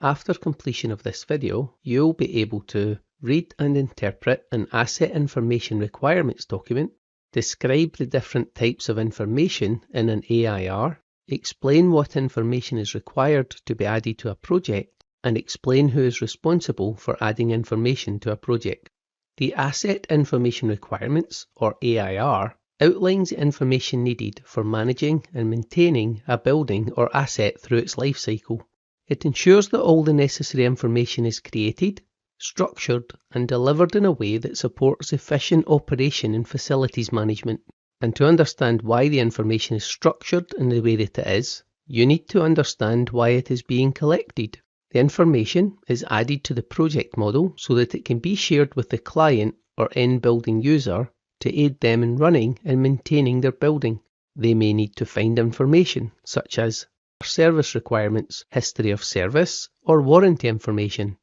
After completion of this video, you'll be able to read and interpret an Asset Information Requirements document, describe the different types of information in an AIR, explain what information is required to be added to a project, and explain who is responsible for adding information to a project. The Asset Information Requirements, or AIR, outlines the information needed for managing and maintaining a building or asset through its life cycle. It ensures that all the necessary information is created, structured, and delivered in a way that supports efficient operation and facilities management. And to understand why the information is structured in the way that it is, you need to understand why it is being collected. The information is added to the project model so that it can be shared with the client or end building user to aid them in running and maintaining their building. They may need to find information such as service requirements, history of service, or warranty information.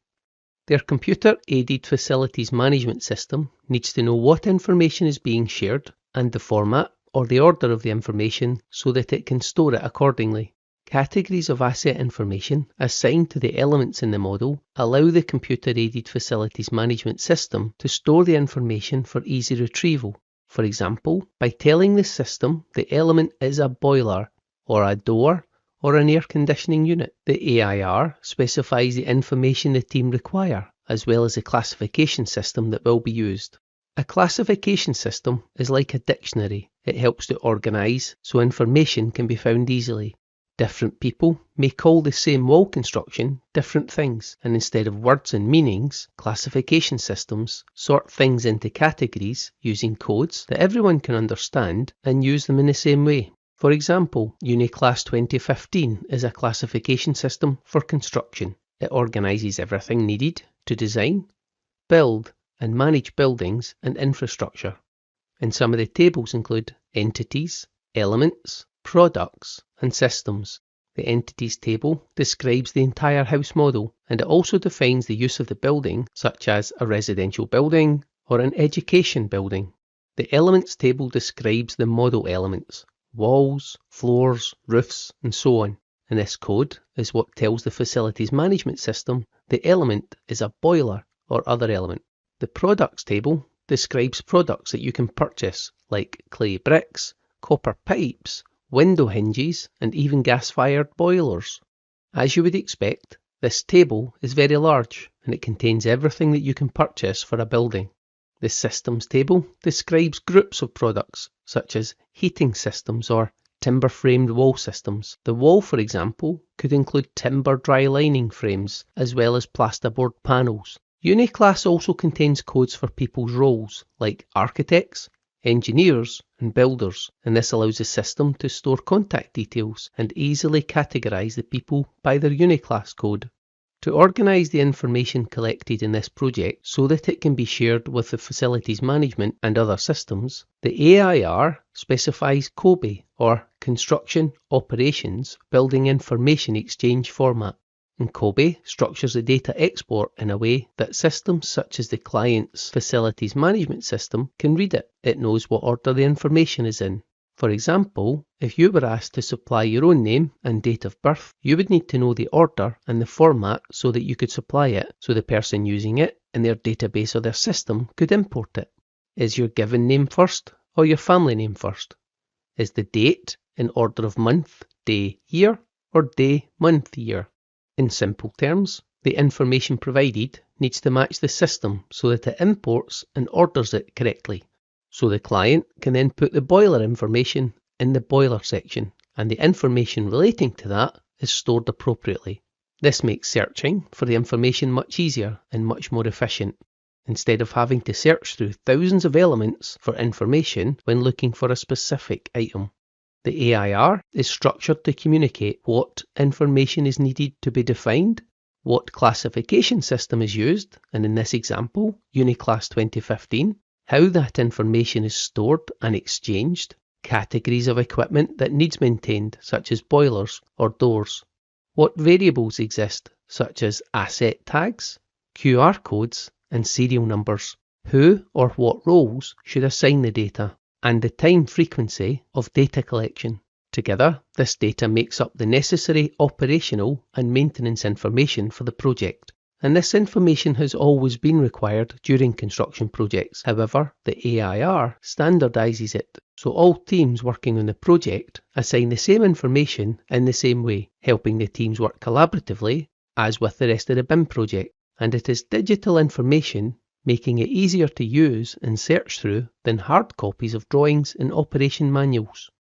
Their computer-aided facilities management system needs to know what information is being shared and the format or the order of the information so that it can store it accordingly. Categories of asset information assigned to the elements in the model allow the computer-aided facilities management system to store the information for easy retrieval. For example, by telling the system the element is a boiler or a door or an air conditioning unit. The AIR specifies the information the team require, as well as the classification system that will be used. A classification system is like a dictionary. It helps to organise so information can be found easily. Different people may call the same wall construction different things, and instead of words and meanings, classification systems sort things into categories using codes that everyone can understand and use them in the same way. For example, Uniclass 2015 is a classification system for construction. It organises everything needed to design, build, and manage buildings and infrastructure. And some of the tables include entities, elements, products, and systems. The entities table describes the entire house model, and it also defines the use of the building, such as a residential building or an education building. The elements table describes the model elements, walls, floors, roofs, and so on. And this code is what tells the facilities management system the element is a boiler or other element. The products table describes products that you can purchase, like clay bricks, copper pipes, window hinges, and even gas-fired boilers. As you would expect, this table is very large, and it contains everything that you can purchase for a building. The systems table describes groups of products, such as heating systems or timber-framed wall systems. The wall, for example, could include timber dry lining frames, as well as plasterboard panels. Uniclass also contains codes for people's roles, like architects, engineers, and builders, and this allows the system to store contact details and easily categorise the people by their Uniclass code. To organise the information collected in this project so that it can be shared with the facilities management and other systems, the AIR specifies COBie, or Construction Operations Building Information Exchange format. And COBie structures the data export in a way that systems such as the client's facilities management system can read it. It knows what order the information is in. For example, if you were asked to supply your own name and date of birth, you would need to know the order and the format so that you could supply it, so the person using it in their database or their system could import it. Is your given name first or your family name first? Is the date in order of month, day, year, or day, month, year? In simple terms, the information provided needs to match the system so that it imports and orders it correctly. So the client can then put the boiler information in the boiler section, and the information relating to that is stored appropriately. This makes searching for the information much easier and much more efficient, instead of having to search through thousands of elements for information when looking for a specific item. The AIR is structured to communicate what information is needed to be defined, what classification system is used, and in this example, Uniclass 2015, how that information is stored and exchanged, categories of equipment that needs maintained, such as boilers or doors, what variables exist, such as asset tags, QR codes, and serial numbers, who or what roles should assign the data, and the time frequency of data collection. Together, this data makes up the necessary operational and maintenance information for the project. And this information has always been required during construction projects. However, the AIR standardises it, so all teams working on the project assign the same information in the same way, helping the teams work collaboratively as with the rest of the BIM project. And it is digital information, making it easier to use and search through than hard copies of drawings and operation manuals.